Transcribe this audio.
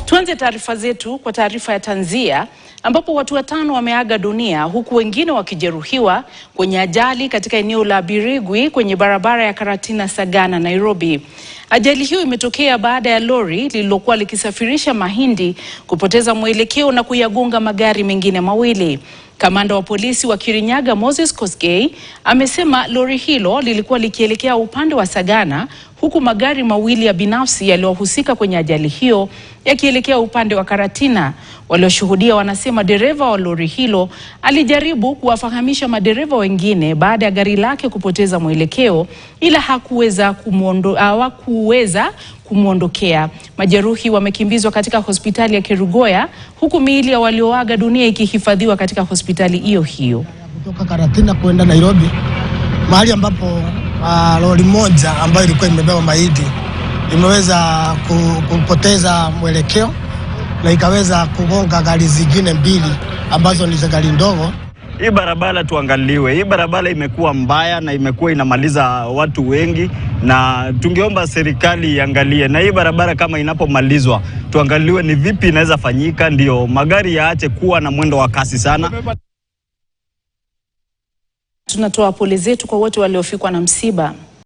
Tuanze taarifa zetu kwa taarifa ya tanzia ambapo watu 5 wameaga dunia huku wengine wakijeruhiwa kwenye ajali katika eneo la Birigwi kwenye barabara ya Karatina Sagana, Nairobi. Ajali hiyo imetokea baada ya lori lililokuwa likisafirisha mahindi kupoteza mwelekeo na kuyagonga magari mengine mawili. Kamanda wa polisi wa Kirinyaga Moses Kosgei amesema lori hilo lilikuwa likielekea upande wa Sagana huku magari mawili ya binafsi yaliyohusika kwenye ajali hiyo yakielekea upande wa Karatina. Walioshuhudia wanasema dereva wa lori hilo alijaribu kuwafahamisha madereva wengine baada ya gari lake kupoteza mwelekeo ila hakuweza kumwondokea. Majeruhi wamekimbizwa katika hospitali ya Kerugoya huku miili ya walioaga dunia ikihifadhiwa katika hospitali hiyo hiyo. Kutoka Karatina kwenda Nairobi, mahali ambapo lori moja ambayo ilikuwa imebeba mahindi imeweza kupoteza mwelekeo na ikaweza kugonga gari zingine mbili ambazo ni za gari ndogo. Hii barabara tuangaliwe. Hii barabara imekuwa mbaya na imekuwa inamaliza watu wengi, na tungeomba serikali iangalie, na hii barabara kama inapomalizwa tuangaliwe ni vipi inaweza fanyika ndio magari yaache kuwa na mwendo wa kasi sana. Tunatoa pole zetu kwa wote waliofikwa na msiba.